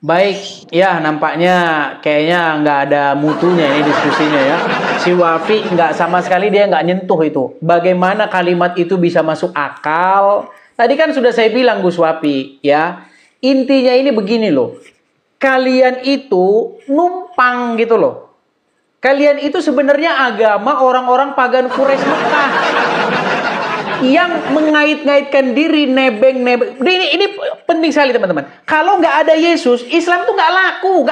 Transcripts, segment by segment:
Baik, ya nampaknya kayaknya nggak ada mutunya ini diskusinya ya. Si Wafi nggak sama sekali, dia nggak nyentuh itu. Bagaimana kalimat itu bisa masuk akal? Tadi kan sudah saya bilang Gus Wafi ya. Intinya ini begini loh. Kalian itu numpang gitu loh. Kalian itu sebenarnya agama orang-orang pagan Quraisy Mekah yang mengait-ngaitkan diri nebeng-nebeng. Ini penting sekali teman-teman. Kalau nggak ada Yesus, Islam tuh nggak laku.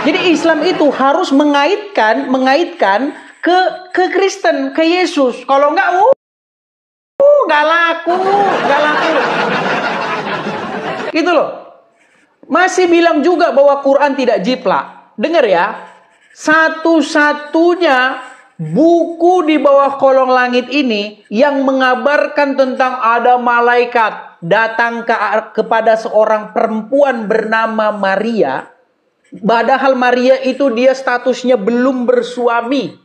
Jadi Islam itu harus mengaitkan ke Kristen, ke Yesus. Kalau nggak nggak laku. Gitu loh. Masih bilang juga bahwa Quran tidak jiplak. Dengar ya. Satu-satunya buku di bawah kolong langit ini yang mengabarkan tentang ada malaikat datang kepada seorang perempuan bernama Maria. Padahal Maria itu dia statusnya belum bersuami.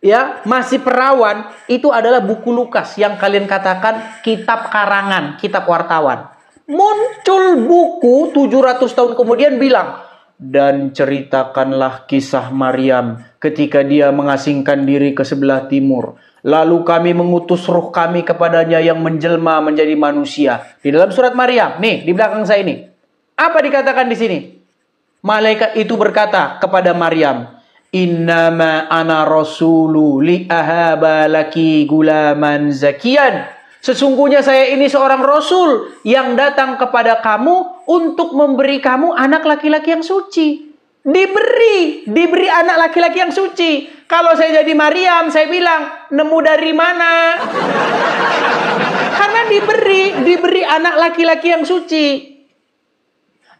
Ya, masih perawan. Itu adalah buku Lukas yang kalian katakan kitab karangan, kitab wartawan. Muncul buku 700 tahun kemudian bilang, dan ceritakanlah kisah Maryam ketika dia mengasingkan diri ke sebelah timur. Lalu kami mengutus roh kami kepadanya yang menjelma menjadi manusia. Di dalam surat Maryam, nih di belakang saya ini. Apa dikatakan di sini? Malaikat itu berkata kepada Maryam, Innama ana rasulu li ahaba laki gulaman zakian. Sesungguhnya saya ini seorang rasul yang datang kepada kamu untuk memberi kamu anak laki-laki yang suci. Diberi anak laki-laki yang suci. Kalau saya jadi Maryam, saya bilang, nemu dari mana? Karena diberi anak laki-laki yang suci.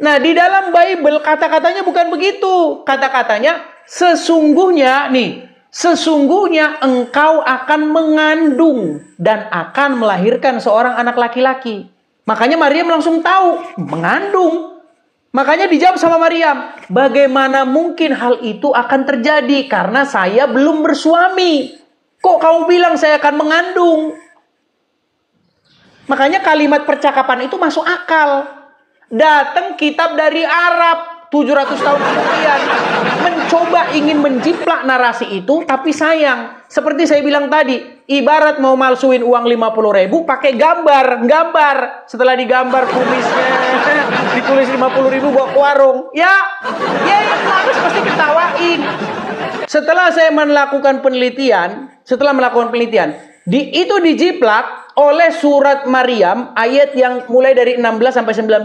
Nah, di dalam Bible kata-katanya bukan begitu. Kata-katanya sesungguhnya engkau akan mengandung dan akan melahirkan seorang anak laki-laki. Makanya Maryam langsung tahu, mengandung. Makanya dijawab sama Maryam, bagaimana mungkin hal itu akan terjadi karena saya belum bersuami. Kok kamu bilang saya akan mengandung? Makanya kalimat percakapan itu masuk akal. Datang kitab dari Arab 700 tahun kemudian mencoba ingin menjiplak narasi itu, tapi sayang, seperti saya bilang tadi, ibarat mau malsuin uang 50.000 pakai gambar. Setelah digambar kumisnya ditulis 50.000 bawa ke warung. Ya yang harus pasti ketawain. Setelah saya melakukan penelitian, itu dijiplak oleh surat Maryam ayat yang mulai dari 16 sampai 19.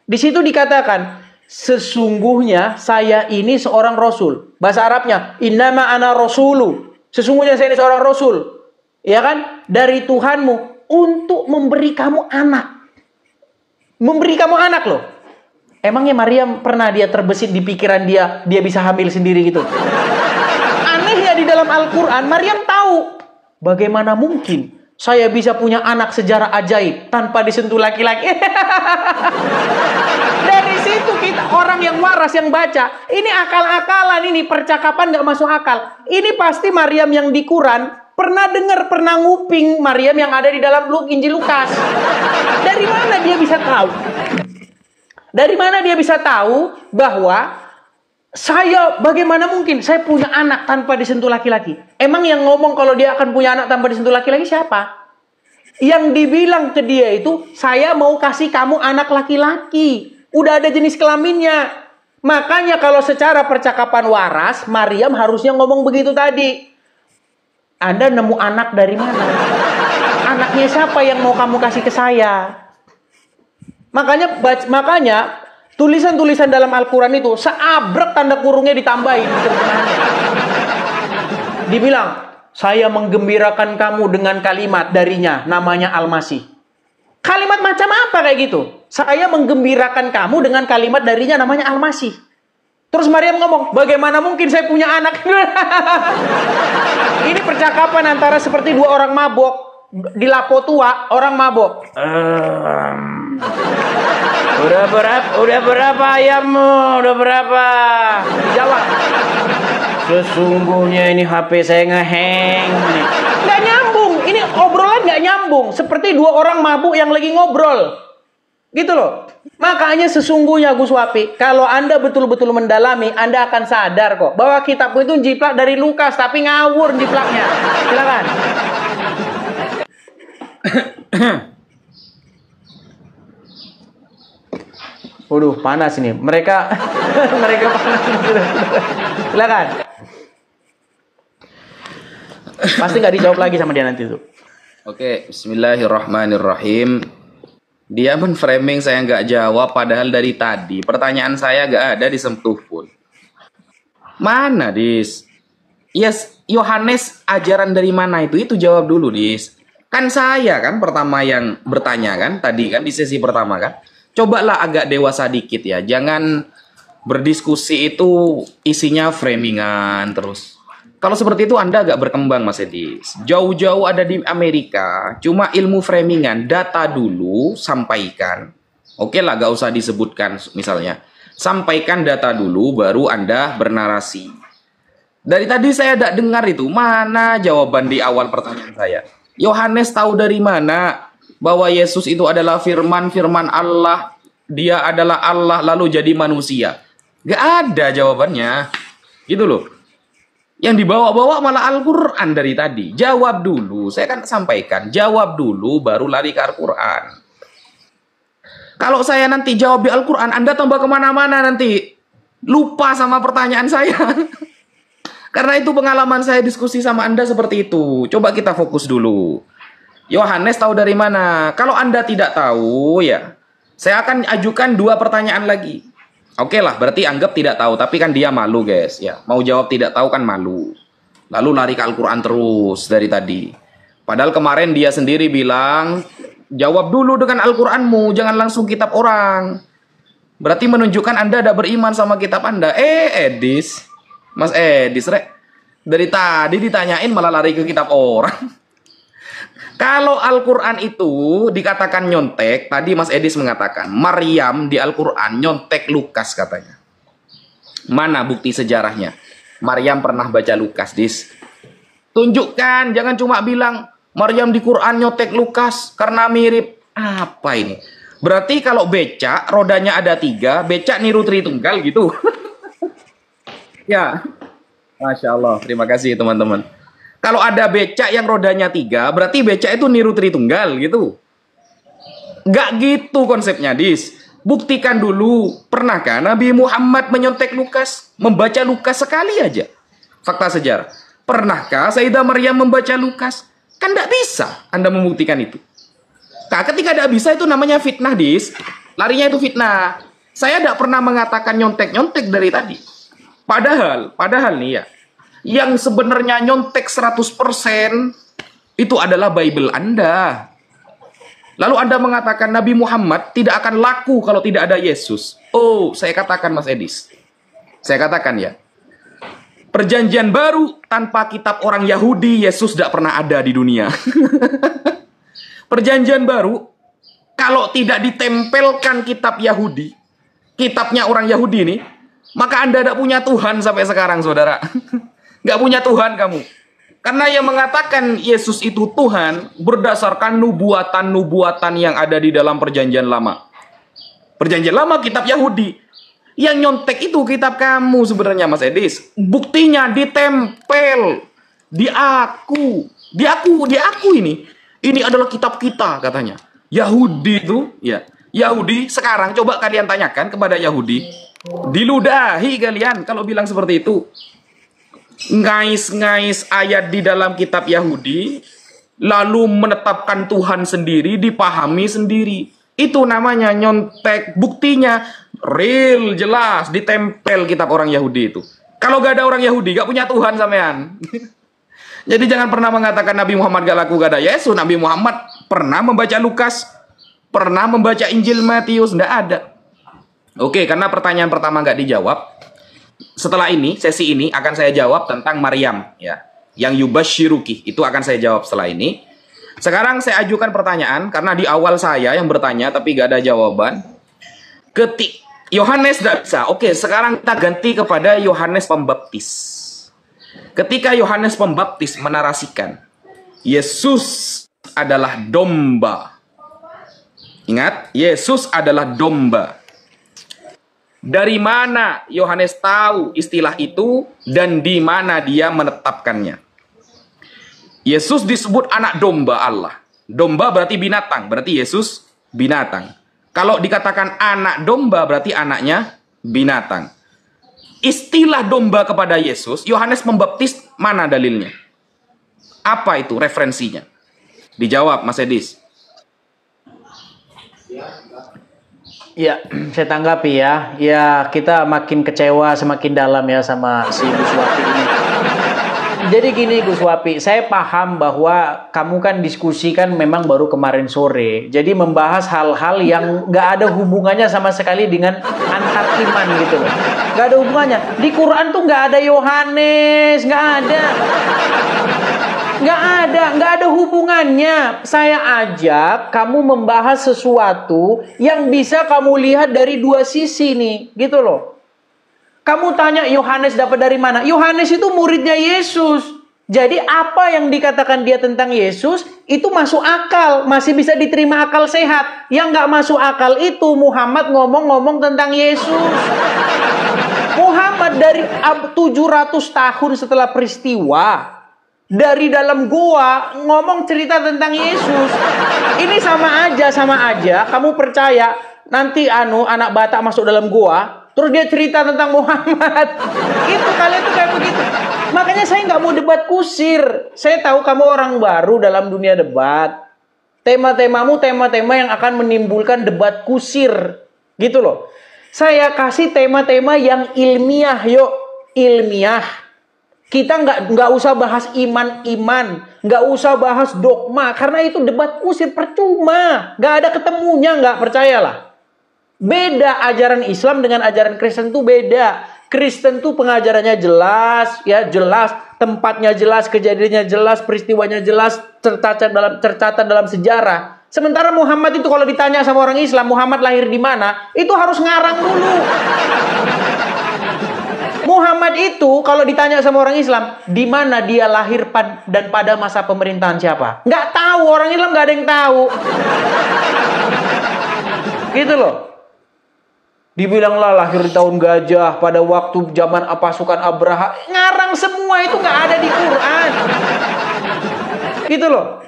Di situ dikatakan, sesungguhnya saya ini seorang rasul. Bahasa Arabnya, innama ana rasulu. Sesungguhnya saya ini seorang rasul. Ya kan? Dari Tuhanmu untuk memberi kamu anak. Memberi kamu anak loh. Emangnya Maryam pernah dia terbesit di pikiran dia bisa hamil sendiri gitu? Anehnya di dalam Al-Quran, Maryam tahu. Bagaimana mungkin saya bisa punya anak secara ajaib tanpa disentuh laki-laki? Dari situ kita orang yang waras yang baca, ini akal-akalan, ini percakapan gak masuk akal. Ini pasti Maryam yang di Quran pernah dengar, pernah nguping Maryam yang ada di dalam Injil Lukas. Dari mana dia bisa tahu? Dari mana dia bisa tahu bahwa bagaimana mungkin saya punya anak tanpa disentuh laki-laki? Emang yang ngomong kalau dia akan punya anak tanpa disentuh laki-laki siapa? Yang dibilang ke dia itu, saya mau kasih kamu anak laki-laki. Udah ada jenis kelaminnya. Makanya kalau secara percakapan waras, Maryam harusnya ngomong begitu tadi. Anda nemu anak dari mana? Anaknya siapa yang mau kamu kasih ke saya? Makanya tulisan-tulisan dalam Al-Quran itu seabrek tanda kurungnya ditambahin. Dibilang, saya menggembirakan kamu dengan kalimat darinya, namanya Al-Masih. Kalimat macam apa kayak gitu? Saya menggembirakan kamu dengan kalimat darinya, namanya Al-Masih. Terus Maryam ngomong, bagaimana mungkin saya punya anak? Ini percakapan antara seperti dua orang mabok. Di Lapo Tua, orang mabok. Udah berapa ayammu? Udah berapa? Dijawab, sesungguhnya ini HP saya ngeheng. Nggak nyambung. Ini obrolan nggak nyambung. Seperti dua orang mabuk yang lagi ngobrol. Gitu loh. Makanya sesungguhnya Gus Wapi, kalau Anda betul-betul mendalami, Anda akan sadar kok bahwa kitabmu itu jiplak dari Lukas, tapi ngawur jiplaknya. Silakan. Waduh, panas ini. Mereka panas. Silakan. Pasti nggak dijawab lagi sama dia nanti tuh. Oke, bismillahirrahmanirrahim. Dia men-framing saya nggak jawab, padahal dari tadi pertanyaan saya nggak ada disentuh pun. Mana, Dis? Yes, Yohanes ajaran dari mana itu? Itu jawab dulu, Dis. Kan saya kan pertama yang bertanya kan, tadi kan di sesi pertama kan. Cobalah agak dewasa dikit ya. Jangan berdiskusi itu isinya framingan terus. Kalau seperti itu Anda agak berkembang, Mas Edis. Jauh-jauh ada di Amerika, cuma ilmu framingan, data dulu, sampaikan. Oke lah, gak usah disebutkan misalnya. Sampaikan data dulu, baru Anda bernarasi. Dari tadi saya tidak dengar itu. Mana jawaban di awal pertanyaan saya? Yohanes tahu dari mana bahwa Yesus itu adalah firman Allah, dia adalah Allah lalu jadi manusia? Gak ada jawabannya. Gitu loh. Yang dibawa-bawa malah Al-Quran dari tadi. Jawab dulu. Saya kan sampaikan. Jawab dulu baru lari ke Al-Quran. Kalau saya nanti jawab di Al-Quran, Anda tambah kemana-mana nanti. Lupa sama pertanyaan saya. Karena itu pengalaman saya diskusi sama Anda seperti itu. Coba kita fokus dulu. Yohanes tahu dari mana? Kalau Anda tidak tahu, ya saya akan ajukan 2 pertanyaan lagi. Oke lah, berarti anggap tidak tahu. Tapi kan dia malu, guys. Ya, mau jawab tidak tahu kan malu. Lalu lari ke Al-Quran terus dari tadi. Padahal kemarin dia sendiri bilang, jawab dulu dengan Al-Quranmu, jangan langsung kitab orang. Berarti menunjukkan Anda tidak beriman sama kitab Anda. Edis. Mas Edis, Rek. Dari tadi ditanyain malah lari ke kitab orang. Kalau Al-Quran itu dikatakan nyontek, tadi Mas Edis mengatakan, Maryam di Al-Quran nyontek Lukas katanya. Mana bukti sejarahnya? Maryam pernah baca Lukas, Dis. Tunjukkan, jangan cuma bilang, Maryam di Quran nyontek Lukas karena mirip. Apa ini? Berarti kalau becak, rodanya ada 3, becak niru Tritunggal gitu. Ya, Masya Allah, terima kasih teman-teman. Kalau ada becak yang rodanya 3, berarti becak itu niru Tritunggal gitu. Gak gitu konsepnya, Dis. Buktikan dulu. Pernahkah Nabi Muhammad menyontek Lukas? Membaca Lukas sekali aja. Fakta sejarah. Pernahkah Sayyidah Maryam membaca Lukas? Kan gak bisa Anda membuktikan itu. Nah, ketika gak bisa itu namanya fitnah, Dis. Larinya itu fitnah. Saya gak pernah mengatakan nyontek-nyontek dari tadi. Padahal nih ya, yang sebenarnya nyontek 100% itu adalah Bible Anda. Lalu Anda mengatakan Nabi Muhammad tidak akan laku kalau tidak ada Yesus. Oh, saya katakan Mas Edis. Saya katakan ya. Perjanjian baru tanpa kitab orang Yahudi, Yesus tidak pernah ada di dunia. Perjanjian baru, kalau tidak ditempelkan kitab Yahudi, kitabnya orang Yahudi ini, maka Anda tidak punya Tuhan sampai sekarang, saudara. Gak punya Tuhan kamu. Karena yang mengatakan Yesus itu Tuhan berdasarkan nubuatan-nubuatan yang ada di dalam perjanjian lama. Perjanjian lama kitab Yahudi. Yang nyontek itu kitab kamu sebenarnya, Mas Edis. Buktinya ditempel. Di aku ini. Ini adalah kitab kita katanya. Yahudi itu, ya. Yahudi sekarang coba kalian tanyakan kepada Yahudi. Diludahi kalian kalau bilang seperti itu. Ngais-ngais ayat di dalam kitab Yahudi, lalu menetapkan Tuhan sendiri, dipahami sendiri. Itu namanya nyontek. Buktinya real, jelas, ditempel kitab orang Yahudi itu. Kalau gak ada orang Yahudi, gak punya Tuhan sampean. Jadi jangan pernah mengatakan Nabi Muhammad gak laku, gak ada Yesus. Nabi Muhammad pernah membaca Lukas, pernah membaca Injil Matius, gak ada. Oke, karena pertanyaan pertama gak dijawab, setelah ini, sesi ini akan saya jawab tentang Maryam, ya, yang yubashiruki. Itu akan saya jawab setelah ini. Sekarang saya ajukan pertanyaan karena di awal saya yang bertanya tapi gak ada jawaban. Yohanes tidak bisa. Oke, sekarang kita ganti kepada Yohanes Pembaptis. Ketika Yohanes Pembaptis menarasikan Yesus adalah domba, Ingat, Yesus adalah domba. Dari mana Yohanes tahu istilah itu dan di mana dia menetapkannya? Yesus disebut anak domba Allah. Domba berarti binatang, berarti Yesus binatang. Kalau dikatakan anak domba berarti anaknya binatang. Istilah domba kepada Yesus, Yohanes Pembaptis mana dalilnya? Apa itu referensinya? Dijawab Mas Edis. Ya, saya tanggapi ya. Ya, kita makin kecewa semakin dalam ya sama si Gus Wapi ini. Jadi gini Gus Wapi, saya paham bahwa kamu kan diskusi kan memang baru kemarin sore. Jadi membahas hal-hal yang nggak ada hubungannya sama sekali dengan antar iman gitu loh. Nggak ada hubungannya. Di Quran tuh nggak ada Yohanes, nggak ada. Nggak ada hubungannya. Saya ajak kamu membahas sesuatu yang bisa kamu lihat dari dua sisi nih, gitu loh. Kamu tanya Yohanes dapat dari mana? Yohanes itu muridnya Yesus. Jadi apa yang dikatakan dia tentang Yesus itu masuk akal, masih bisa diterima akal sehat. Yang nggak masuk akal itu Muhammad ngomong-ngomong tentang Yesus. Muhammad dari 700 tahun setelah peristiwa, dari dalam gua ngomong cerita tentang Yesus. Ini sama aja. Kamu percaya nanti anak Batak masuk dalam gua, terus dia cerita tentang Muhammad. Itu kalian tuh kayak begitu. Makanya saya nggak mau debat kusir. Saya tahu kamu orang baru dalam dunia debat. Tema-temamu tema-tema yang akan menimbulkan debat kusir, gitu loh. Saya kasih tema-tema yang ilmiah, yuk ilmiah. Kita nggak usah bahas iman-iman, nggak usah bahas dogma, karena itu debat kusir percuma, nggak ada ketemunya, nggak percayalah. Beda ajaran Islam dengan ajaran Kristen tuh beda. Kristen tuh pengajarannya jelas, ya jelas, tempatnya jelas, kejadiannya jelas, peristiwanya jelas, tercatat dalam sejarah. Sementara Muhammad itu kalau ditanya sama orang Islam, Muhammad lahir di mana? Itu harus ngarang dulu. Muhammad itu kalau ditanya sama orang Islam, di mana dia lahir dan pada masa pemerintahan siapa? Nggak tahu, orang Islam nggak ada yang tahu. Gitu loh. Dibilanglah lahir di tahun gajah, pada waktu zaman pasukan Abraha. Ngarang semua, itu nggak ada di Quran. Gitu loh.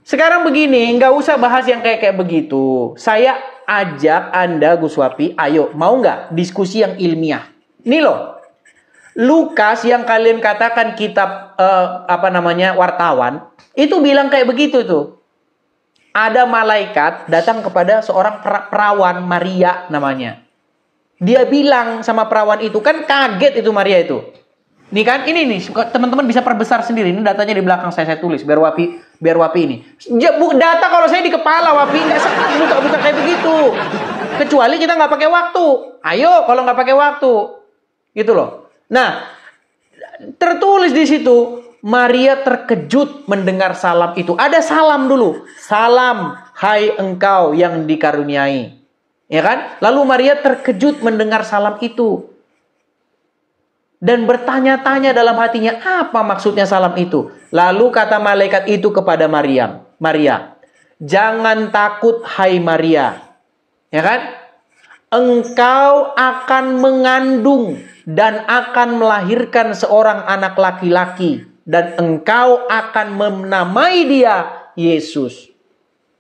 Sekarang begini, nggak usah bahas yang kayak begitu. Saya ajak Anda, Gus Wapi, ayo, mau nggak diskusi yang ilmiah? Nih loh, Lukas yang kalian katakan kitab wartawan, itu bilang kayak begitu tuh. Ada malaikat datang kepada seorang perawan, Maria namanya. Dia bilang sama perawan itu, kan kaget itu Maria itu. Nih kan, ini nih, teman-teman bisa perbesar sendiri. Ini datanya di belakang saya tulis, biar Wapi ini. Data kalau saya di kepala, Wapi nggak sempat buka kayak begitu. Kecuali kita nggak pakai waktu. Ayo, kalau nggak pakai waktu. Gitu loh. Nah, tertulis di situ, Maria terkejut mendengar salam itu. Ada salam dulu. Salam, hai engkau yang dikaruniai. Ya kan? Lalu Maria terkejut mendengar salam itu. Dan bertanya-tanya dalam hatinya, apa maksudnya salam itu? Lalu kata malaikat itu kepada Maria, jangan takut hai Maria. Ya kan? Engkau akan mengandung dan akan melahirkan seorang anak laki-laki. Dan engkau akan menamai dia Yesus.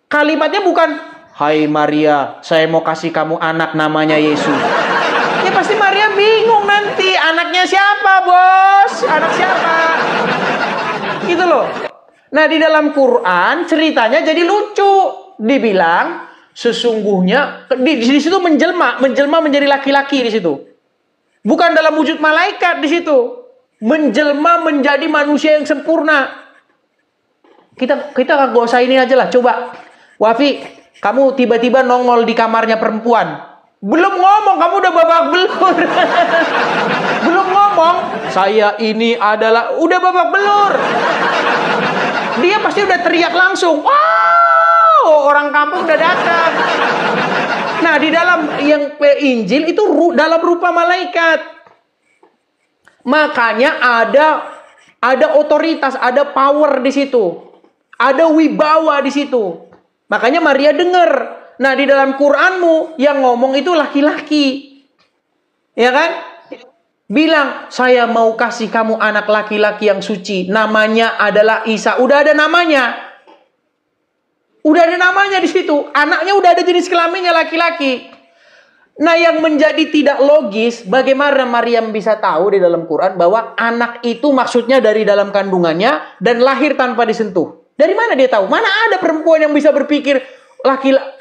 Kalimatnya bukan, hai Maria, saya mau kasih kamu anak namanya Yesus. Ya pasti Maria bingung nanti, anaknya siapa bos? Anak siapa? Gitu loh. Nah di dalam Quran ceritanya jadi lucu. Dibilang sesungguhnya di situ menjelma menjadi laki-laki di situ. Bukan dalam wujud malaikat di situ. Menjelma menjadi manusia yang sempurna. Kita nggak usah ini aja lah. Coba, Wafi, kamu tiba-tiba nongol di kamarnya perempuan. Belum ngomong, kamu udah babak belur. Belum ngomong, saya ini adalah, udah babak belur. Dia pasti udah teriak langsung. Wow, orang kampung udah datang. Nah, di dalam yang Injil itu dalam rupa malaikat. Makanya ada otoritas, ada power di situ. Ada wibawa di situ. Makanya Maria dengar. Nah, di dalam Qur'anmu yang ngomong itu laki-laki. Ya kan? Bilang, saya mau kasih kamu anak laki-laki yang suci. Namanya adalah Isa. Udah ada namanya. Udah ada namanya di situ. Anaknya udah ada jenis kelaminnya laki-laki. Nah, yang menjadi tidak logis, bagaimana Maryam bisa tahu di dalam Quran bahwa anak itu maksudnya dari dalam kandungannya dan lahir tanpa disentuh. Dari mana dia tahu? Mana ada perempuan yang bisa berpikir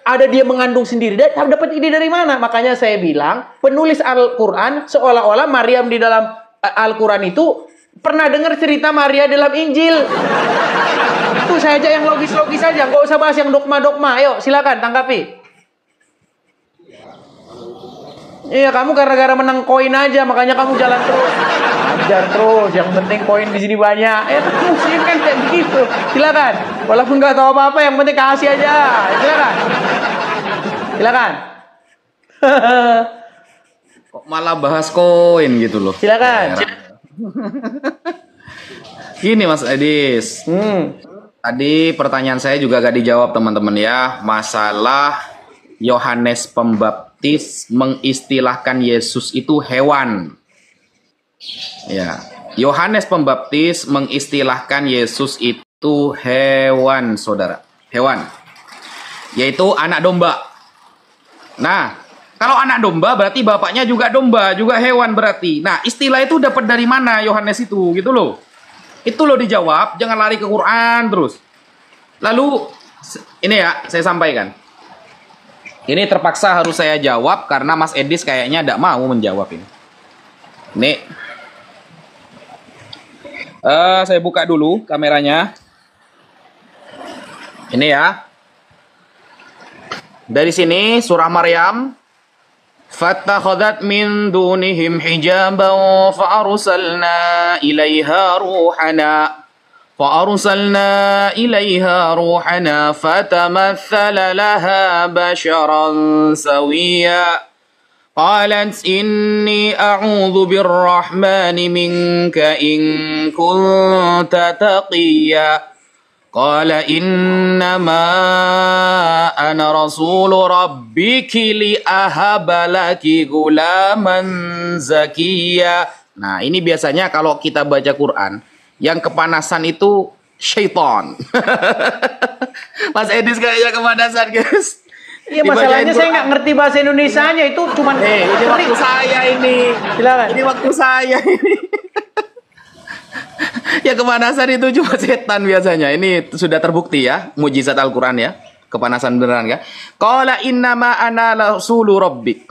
ada dia mengandung sendiri? Dapat ide dari mana? Makanya saya bilang, penulis Al-Quran seolah-olah Maryam di dalam Al-Quran itu pernah dengar cerita Maria dalam Injil. Itu saja yang logis-logis saja. Nggak usah bahas yang dogma-dogma. Ayo, silakan tanggapi. Iya, kamu gara-gara menang koin aja, makanya kamu jalan terus. Ajar terus, yang penting koin di sini banyak. Muslim kan kayak begitu. Silakan. Walaupun nggak tahu apa-apa, yang penting kasih aja. Silakan. Silakan. Kok malah bahas koin gitu loh. Silakan. Gini Mas Edis. Tadi pertanyaan saya juga gak dijawab teman-teman ya. Masalah Yohanes Pembaptis mengistilahkan Yesus itu hewan. Ya, Yohanes Pembaptis mengistilahkan Yesus itu hewan, saudara. Hewan. Yaitu anak domba. Nah, kalau anak domba berarti bapaknya juga domba, juga hewan berarti. Nah, istilah itu dapat dari mana Yohanes itu, gitu loh. Itu loh dijawab, jangan lari ke Quran terus. Lalu, ini ya, saya sampaikan. Ini terpaksa harus saya jawab karena Mas Edis kayaknya tidak mau menjawab ini. Nih, saya buka dulu kameranya. Ini ya. Dari sini surah Maryam. Fattakhadhat min dunihim hijaban fa'arsalna ilaiha ruhana. فأرسلنا إليها روحنا فتمثل لها بشرا سويا قالت إني أعوذ بالرحمن منك إن كنت تقيا قال إنما أنا رسول ربك لأهب لك غلاما زكيا. Nah, ini biasanya kalau kita baca Quran, yang kepanasan itu syaitan. Mas Edis kayaknya kepanasan, guys. Iya, masalahnya saya nggak ngerti bahasa Indonesianya. Itu cuman ini waktu saya ini. Silakan. Ini waktu saya ini. Ya, kepanasan itu cuma setan biasanya. Ini sudah terbukti ya, mujizat Al-Quran ya. Kepanasan beneran ya. Qala innama ana rasulu rabbik.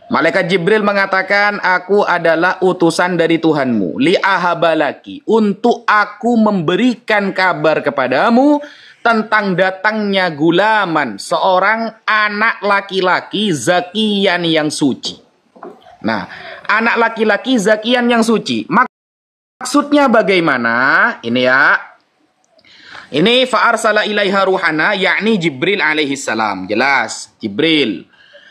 Malaikat Jibril mengatakan, aku adalah utusan dari Tuhanmu. Li'ahabalaki. Untuk aku memberikan kabar kepadamu tentang datangnya gulaman. Seorang anak laki-laki zakiyan yang suci. Nah, anak laki-laki zakiyan yang suci. Maksudnya bagaimana? Ini ya. Ini fa'arsala ilaiha ruhana, yakni Jibril alaihissalam. Jelas, Jibril.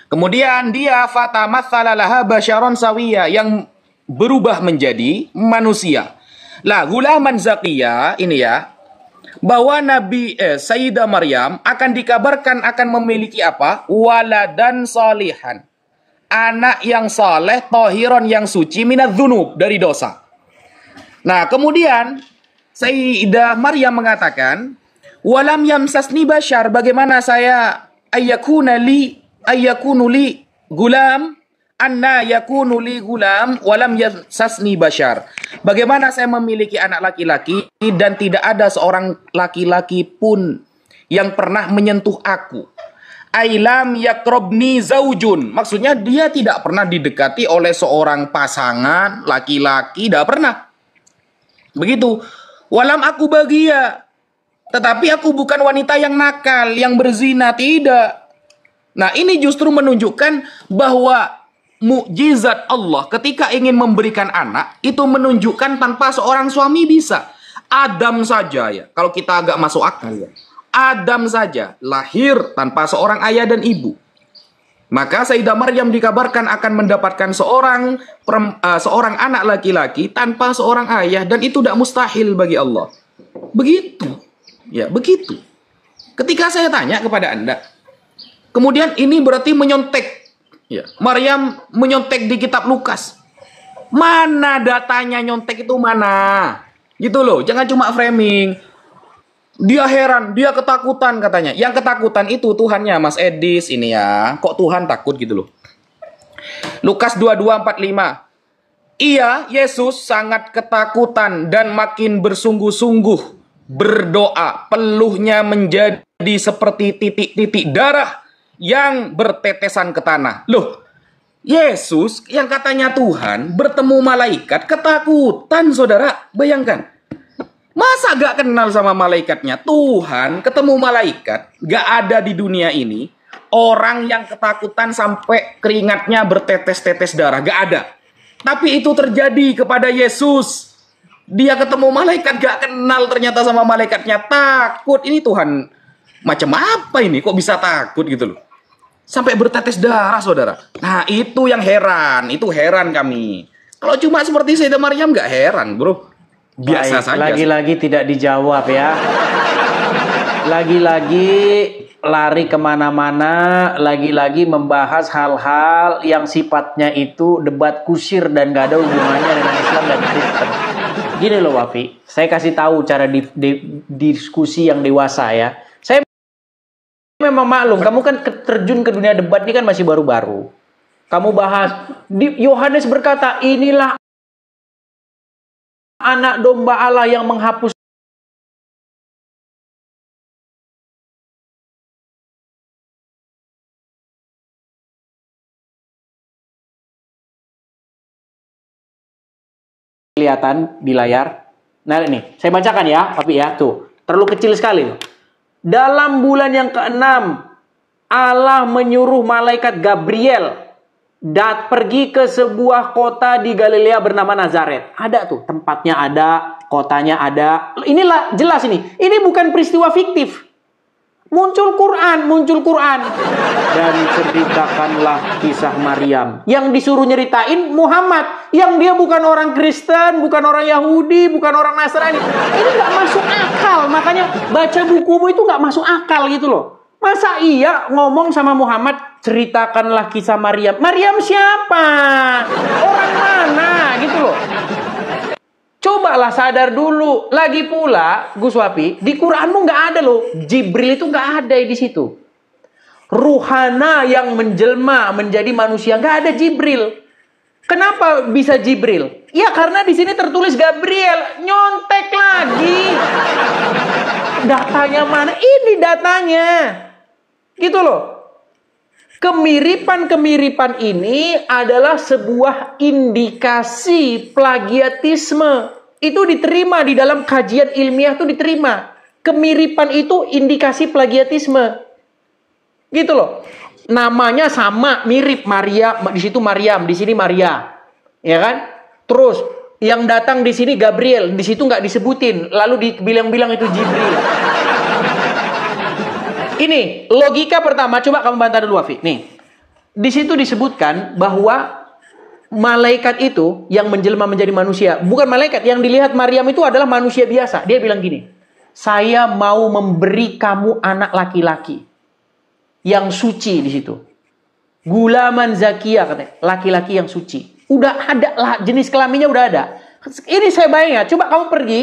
Kemudian dia fatamatsala laha basyaron sawiya, yang berubah menjadi manusia. Lah, gulaman zakiya ini ya, bahwa Sayyidah Maryam akan dikabarkan akan memiliki apa? Waladan salihan. Anak yang saleh, tahiron yang suci, minadz-dzunub, dari dosa. Nah, kemudian Sayyidah Maryam mengatakan, walam yamsasni basyar, bagaimana saya ayyakunu li gulam, anna yakunu li gulam walam yamsasni basyar. Bagaimana saya memiliki anak laki-laki dan tidak ada seorang laki-laki pun yang pernah menyentuh aku. Ailam yakrobni zaujun, maksudnya dia tidak pernah didekati oleh seorang pasangan laki-laki, tidak pernah. Begitu. Walam aku bagia, tetapi aku bukan wanita yang nakal, yang berzina, tidak. Nah, ini justru menunjukkan bahwa mukjizat Allah ketika ingin memberikan anak, itu menunjukkan tanpa seorang suami bisa. Adam saja ya, kalau kita agak masuk akal ya. Adam saja lahir tanpa seorang ayah dan ibu. Maka Sayyidah Maryam dikabarkan akan mendapatkan seorang anak laki-laki tanpa seorang ayah, dan itu tidak mustahil bagi Allah. Begitu. Ya, begitu. Ketika saya tanya kepada Anda, kemudian ini berarti menyontek. Ya, Maryam menyontek di kitab Lukas. Mana datanya nyontek itu mana? Gitu loh, jangan cuma framing. Dia heran, dia ketakutan katanya. Yang ketakutan itu Tuhannya, Mas Edis ini ya. Kok Tuhan takut gitu loh. Lukas 22:45. Ia, Yesus, sangat ketakutan dan makin bersungguh-sungguh berdoa. Peluhnya menjadi seperti titik-titik darah yang bertetesan ke tanah. Loh, Yesus yang katanya Tuhan bertemu malaikat ketakutan, saudara. Bayangkan. Masa gak kenal sama malaikatnya? Tuhan ketemu malaikat. Gak ada di dunia ini orang yang ketakutan sampai keringatnya bertetes-tetes darah. Gak ada. Tapi itu terjadi kepada Yesus. Dia ketemu malaikat, gak kenal ternyata sama malaikatnya. Takut. Ini Tuhan macam apa ini? Kok bisa takut gitu loh? Sampai bertetes darah, saudara. Nah, itu yang heran. Itu heran kami. Kalau cuma seperti Sayyidah Maryam, gak heran, bro. Biasa saja. Lagi-lagi tidak dijawab ya. Lagi-lagi lari kemana-mana. Lagi-lagi membahas hal-hal yang sifatnya itu debat kusir dan gak ada hubungannya dengan Islam dan Kristen. Gini loh, Wafi. Saya kasih tahu cara diskusi yang dewasa ya. Saya memang maklum, kamu kan terjun ke dunia debat ini kan masih baru-baru. Kamu bahas, Yohanes berkata, inilah anak domba Allah yang menghapus kelihatan di layar. Nah ini, saya bacakan ya, tapi ya, tuh, terlalu kecil sekali. Dalam bulan yang ke-6, Allah menyuruh malaikat Gabriel pergi ke sebuah kota di Galilea bernama Nazaret. Ada tuh, tempatnya ada, kotanya ada. Inilah jelas ini. Ini bukan peristiwa fiktif. Muncul Quran. Dan ceritakanlah kisah Maryam. Yang disuruh nyeritain Muhammad. Yang dia bukan orang Kristen, bukan orang Yahudi, bukan orang Nasrani. Ini gak masuk akal. Makanya baca bukumu itu gak masuk akal gitu loh. Masa iya ngomong sama Muhammad, ceritakanlah kisah Maryam. Maryam siapa? Orang mana gitu loh. Cobalah sadar dulu. Lagi pula, Gus Wapi, di Quranmu nggak ada loh. Jibril itu nggak ada di situ. Ruhana yang menjelma menjadi manusia nggak ada Jibril. Kenapa bisa Jibril? Ya karena di sini tertulis Gabriel. Nyontek lagi. Datanya mana? Ini datanya. Gitu loh. Kemiripan-kemiripan ini adalah sebuah indikasi plagiatisme. Itu diterima di dalam kajian ilmiah, itu diterima. Kemiripan itu indikasi plagiatisme. Gitu loh. Namanya sama, mirip. Maria, di situ Maryam, di sini Maria. Ya kan? Terus yang datang di sini Gabriel, di situ nggak disebutin, lalu dibilang-bilang itu Jibril. Ini logika pertama, coba kamu bantah dulu, Wafi. Nih, di situ disebutkan bahwa malaikat itu yang menjelma menjadi manusia, bukan malaikat. Yang dilihat Maryam itu adalah manusia biasa. Dia bilang gini, saya mau memberi kamu anak laki-laki yang suci di situ. Gulaman Zakia katanya, laki-laki yang suci. Udah ada lah, jenis kelaminnya udah ada. Ini saya bayangin, coba kamu pergi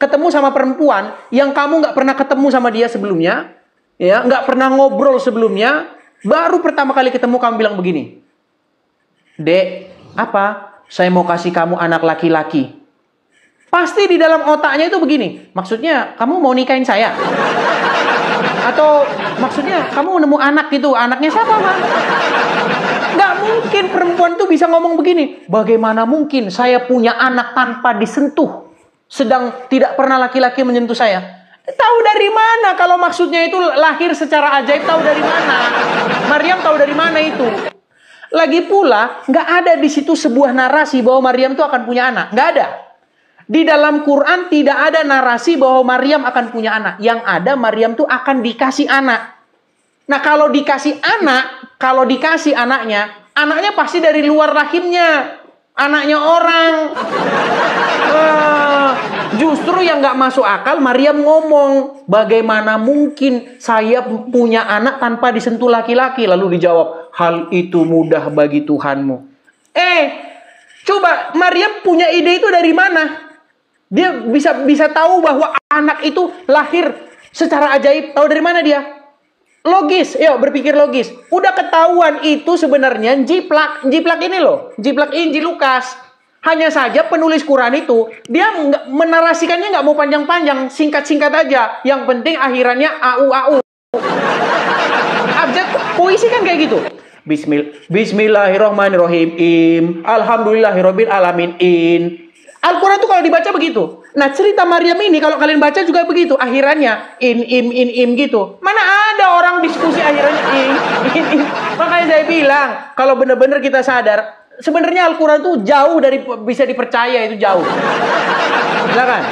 ketemu sama perempuan yang kamu nggak pernah ketemu sama dia sebelumnya. Ya, nggak pernah ngobrol sebelumnya, baru pertama kali ketemu kamu bilang begini, Dek, apa? Saya mau kasih kamu anak laki-laki. Pasti di dalam otaknya itu begini, maksudnya kamu mau nikahin saya? Atau maksudnya kamu nemu anak gitu, anaknya siapa, Bang? Nggak mungkin perempuan tuh bisa ngomong begini, bagaimana mungkin saya punya anak tanpa disentuh, sedang tidak pernah laki-laki menyentuh saya? Tahu dari mana kalau maksudnya itu lahir secara ajaib? Tahu dari mana? Maryam tahu dari mana itu? Lagi pula nggak ada di situ sebuah narasi bahwa Maryam itu akan punya anak. Nggak ada. Di dalam Quran tidak ada narasi bahwa Maryam akan punya anak. Yang ada Maryam itu akan dikasih anak. Nah kalau dikasih anaknya, anaknya pasti dari luar rahimnya. Anaknya orang. Justru yang nggak masuk akal, Maryam ngomong, bagaimana mungkin saya punya anak tanpa disentuh laki-laki? Lalu dijawab, hal itu mudah bagi Tuhanmu. Coba Maryam punya ide itu dari mana? Dia bisa tahu bahwa anak itu lahir secara ajaib. Tahu dari mana dia? Logis, berpikir logis. Udah ketahuan itu sebenarnya jiplak ini loh, jiplak Injil Lukas. Hanya saja penulis Quran itu dia menarasikannya nggak mau panjang-panjang, singkat-singkat aja. Yang penting akhirannya au. Abjad puisi kan kayak gitu. Bismillahirrahmanirrahim. Alhamdulillahirabbil alamin. Al-Quran tuh kalau dibaca begitu. Nah, cerita Maryam ini kalau kalian baca juga begitu. Akhirannya im gitu. Mana ada orang diskusi akhirannya im. Makanya saya bilang, kalau benar-benar kita sadar, sebenarnya Al-Quran tuh jauh dari bisa dipercaya, itu jauh. Silakan.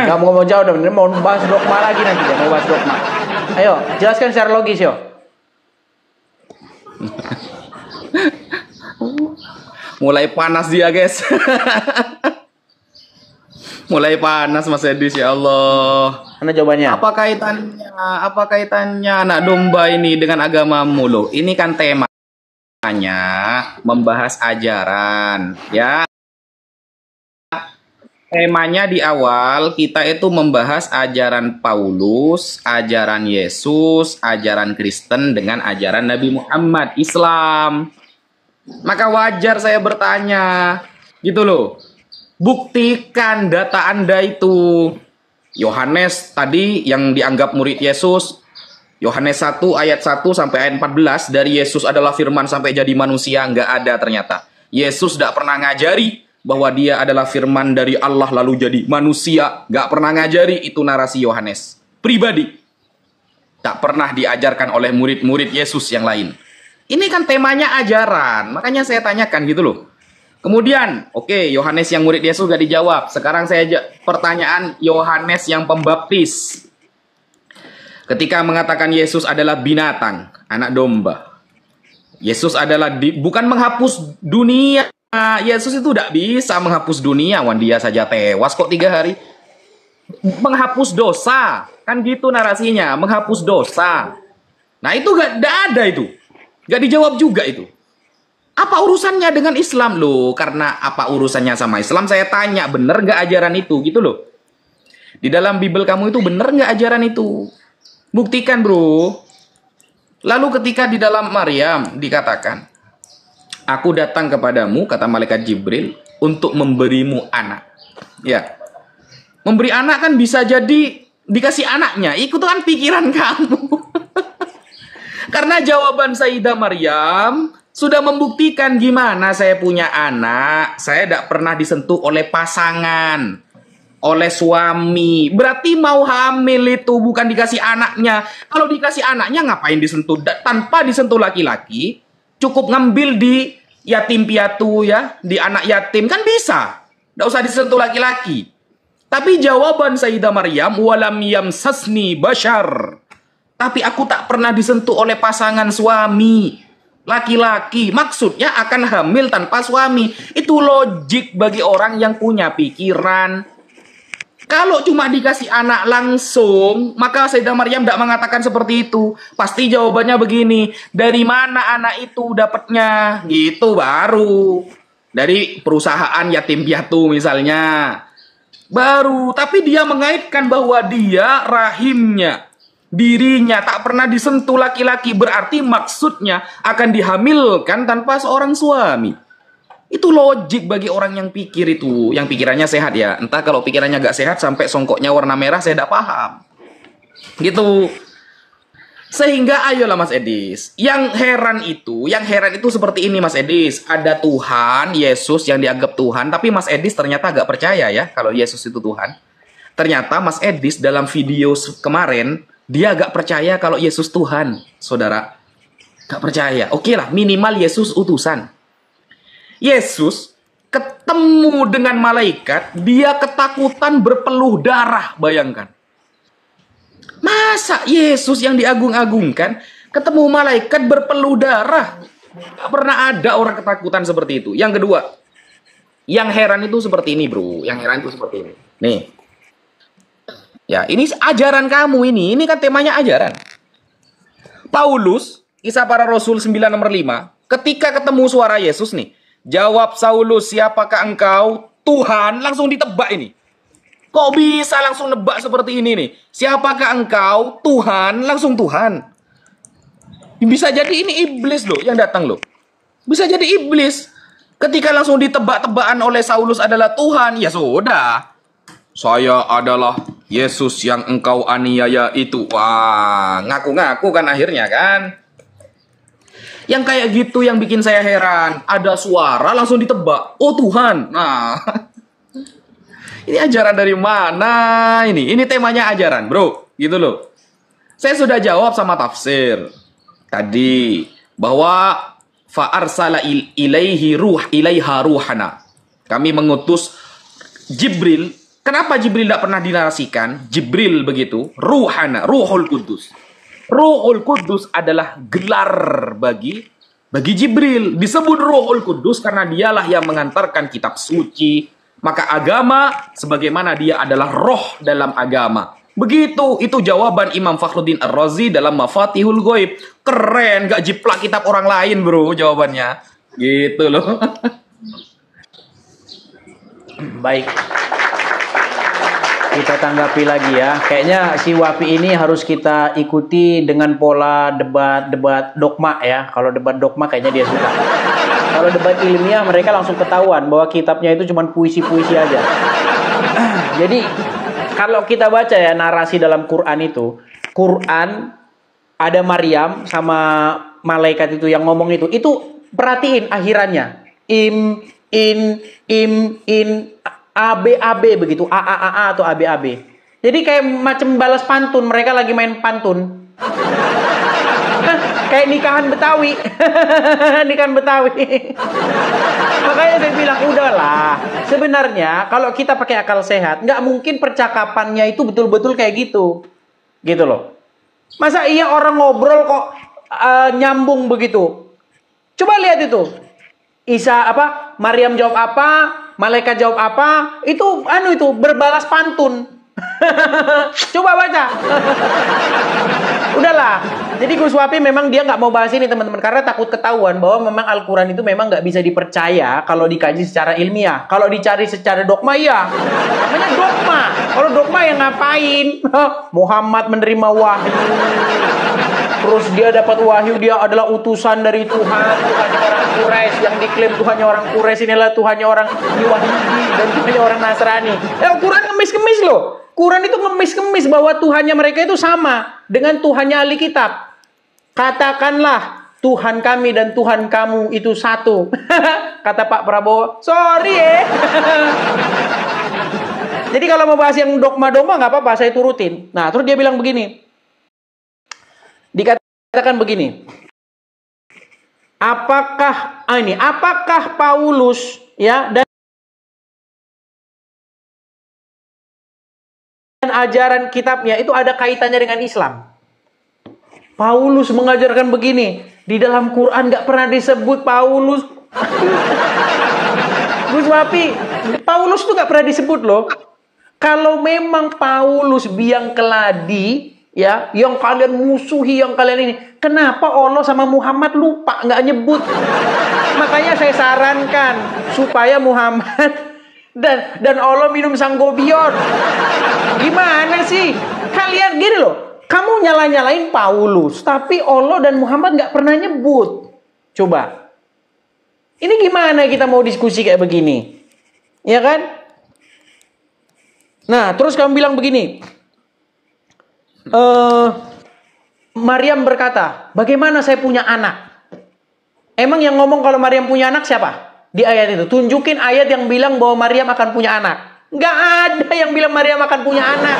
Gak mau ngomong jauh, mau bahas dogma lagi nanti. Mau bahas dogma. Ayo, jelaskan secara logis, Mulai panas dia, guys. Mulai panas Mas Edis, ya Allah. Mana jawabannya? Apa kaitannya anak domba ini dengan agamamu loh? Ini kan temanya membahas ajaran, ya. Temanya di awal kita itu membahas ajaran Paulus, ajaran Yesus, ajaran Kristen dengan ajaran Nabi Muhammad, Islam. Maka wajar saya bertanya, gitu loh. Buktikan data Anda itu. Yohanes tadi yang dianggap murid Yesus, Yohanes 1 ayat 1 sampai ayat 14, dari Yesus adalah firman sampai jadi manusia, nggak ada ternyata. Yesus tidak pernah ngajari bahwa dia adalah firman dari Allah lalu jadi manusia. Nggak pernah ngajari, itu narasi Yohanes pribadi. Tak pernah diajarkan oleh murid-murid Yesus yang lain. Ini kan temanya ajaran, makanya saya tanyakan gitu loh. Kemudian, Yohanes yang murid Yesus gak dijawab. Sekarang pertanyaan Yohanes yang pembaptis. Ketika mengatakan Yesus adalah binatang, anak domba. Yesus adalah bukan menghapus dunia. Yesus itu tidak bisa menghapus dunia. Dia saja tewas kok 3 hari. Menghapus dosa. Kan gitu narasinya, menghapus dosa. Nah itu gak ada itu. Gak dijawab juga itu. Apa urusannya dengan Islam loh? Karena apa urusannya sama Islam? Saya tanya, bener gak ajaran itu? Gitu loh. Di dalam Bible kamu itu bener gak ajaran itu? Buktikan bro. Lalu ketika di dalam Maryam dikatakan, aku datang kepadamu, kata malaikat Jibril, untuk memberimu anak. Ya, memberi anak kan bisa jadi dikasih anaknya. Itu kan pikiran kamu. Karena jawaban Sayyidah Maryam sudah membuktikan gimana saya punya anak. Saya tidak pernah disentuh oleh pasangan, oleh suami. Berarti mau hamil itu bukan dikasih anaknya. Kalau dikasih anaknya ngapain disentuh? Tanpa disentuh laki-laki, cukup ngambil di yatim piatu ya, di anak yatim kan bisa. Tidak usah disentuh laki-laki. Tapi jawaban Sayyidah Maryam, walam yamsasni bashar. Tapi aku tak pernah disentuh oleh pasangan suami. Laki-laki, maksudnya akan hamil tanpa suami. Itu logik bagi orang yang punya pikiran. Kalau cuma dikasih anak langsung, maka Sayyidah Maryam tidak mengatakan seperti itu. Pasti jawabannya begini, dari mana anak itu dapatnya? Gitu baru. Dari perusahaan yatim piatu misalnya. Baru, tapi dia mengaitkan bahwa dia rahimnya, dirinya tak pernah disentuh laki-laki, berarti maksudnya akan dihamilkan tanpa seorang suami. Itu logik bagi orang yang pikir itu, yang pikirannya sehat ya. Entah kalau pikirannya gak sehat sampai songkoknya warna merah, saya tidak paham. Gitu. Sehingga ayolah Mas Edis, yang heran itu seperti ini Mas Edis. Ada Tuhan, Yesus yang dianggap Tuhan, tapi Mas Edis ternyata gak percaya ya kalau Yesus itu Tuhan. Ternyata Mas Edis dalam video kemarin, dia gak percaya kalau Yesus Tuhan, saudara. Gak percaya. Oke lah, minimal Yesus utusan. Yesus ketemu dengan malaikat, dia ketakutan berpeluh darah, bayangkan. Masa Yesus yang diagung-agungkan ketemu malaikat berpeluh darah? Gak pernah ada orang ketakutan seperti itu. Yang kedua, Yang heran itu seperti ini, bro. Yang heran itu seperti ini. Nih. Ya, ini ajaran kamu ini. Ini kan temanya ajaran. Paulus, Kisah Para Rasul 9 nomor 5. Ketika ketemu suara Yesus nih. Jawab Saulus, siapakah engkau? Tuhan, langsung ditebak ini. Kok bisa langsung nebak seperti ini nih? Siapakah engkau? Tuhan, langsung Tuhan. Bisa jadi ini iblis loh yang datang loh. Bisa jadi iblis. Ketika langsung ditebak-tebakan oleh Saulus adalah Tuhan, ya sudah. Saya adalah Yesus yang engkau aniaya itu. Wah, ngaku-ngaku kan akhirnya kan. Yang kayak gitu yang bikin saya heran. Ada suara langsung ditebak. Oh Tuhan. Nah, ini ajaran dari mana ini? Ini temanya ajaran, bro. Gitu loh. Saya sudah jawab sama tafsir tadi bahwa fa'arsala ilaiha ruhana. Kami mengutus Jibril. Kenapa Jibril tidak pernah dinarasikan? Jibril begitu, ruhana, Ruhul Kudus. Ruhul Kudus adalah gelar bagi Jibril. Disebut Ruhul Kudus karena dialah yang mengantarkan kitab suci. Maka agama sebagaimana dia adalah roh dalam agama. Begitu, itu jawaban Imam Fakhruddin Ar-Razi dalam Mafatihul Ghaib. Keren, gak jiplak kitab orang lain, bro, jawabannya. Gitu loh. Baik. Kita tanggapi lagi ya. Kayaknya si Wapi ini harus kita ikuti dengan pola debat dogma ya. Kalau debat dogma kayaknya dia suka. Kalau debat ilmiah mereka langsung ketahuan bahwa kitabnya itu cuma puisi-puisi aja. Jadi kalau kita baca ya narasi dalam Quran itu, Quran ada Maryam sama malaikat itu yang ngomong itu perhatiin akhirannya. In, ABAB begitu, AAAA atau ABAB. Jadi kayak macam balas pantun, mereka lagi main pantun. Kayak nikahan Betawi. Nikahan Betawi. Makanya saya bilang, udahlah. Sebenarnya kalau kita pakai akal sehat, nggak mungkin percakapannya itu betul-betul kayak gitu. Gitu loh. Masa iya orang ngobrol kok nyambung begitu? Coba lihat itu. Maryam jawab apa? Malaikat jawab apa? Itu berbalas pantun. Coba baca. Udahlah. Jadi Gus Wapi memang dia nggak mau bahas ini teman-teman karena takut ketahuan bahwa memang Al-Quran itu memang nggak bisa dipercaya kalau dikaji secara ilmiah. Kalau dicari secara dogma ya, namanya dogma. Kalau dogma yang ngapain? Muhammad menerima wahyu. Terus dia dapat wahyu, dia adalah utusan dari Tuhan. Tuhannya orang Quraisy, yang diklaim Tuhannya orang Quraisy inilah Tuhannya orang Yahudi dan Tuhannya orang Nasrani. Al-Quran ngemis-ngemis loh. Quran itu ngemis-ngemis bahwa Tuhannya mereka itu sama dengan Tuhannya ahli kitab. Katakanlah Tuhan kami dan Tuhan kamu itu satu. Kata Pak Prabowo, sorry Jadi kalau mau bahas yang dogma-dogma nggak apa-apa, saya turutin. Nah, terus dia bilang begini. Dikatakan begini. Apakah Paulus ya dan ajaran kitabnya itu ada kaitannya dengan Islam? Paulus mengajarkan begini. Di dalam Quran nggak pernah disebut Paulus. Gus Wapi, Paulus tuh nggak pernah disebut loh. Kalau memang Paulus biang keladi, ya, yang kalian musuhi, yang kalian ini, kenapa Allah sama Muhammad lupa nggak nyebut? Makanya saya sarankan supaya Muhammad dan Allah minum Sangobion. Gimana sih? Kalian gini loh. Kamu nyalain Paulus, tapi Allah dan Muhammad nggak pernah nyebut. Coba. Ini gimana kita mau diskusi kayak begini? Ya kan? Nah, terus kamu bilang begini. Maryam berkata, bagaimana saya punya anak? Emang yang ngomong kalau Maryam punya anak siapa? Di ayat itu. Tunjukin ayat yang bilang bahwa Maryam akan punya anak. Nggak ada yang bilang Maryam akan punya anak.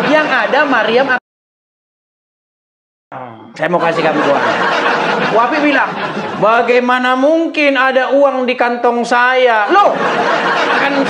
Yang ada Maryam akan... Saya mau kasih kamu doa. Wapi bilang, bagaimana mungkin ada uang di kantong saya? Loh, kan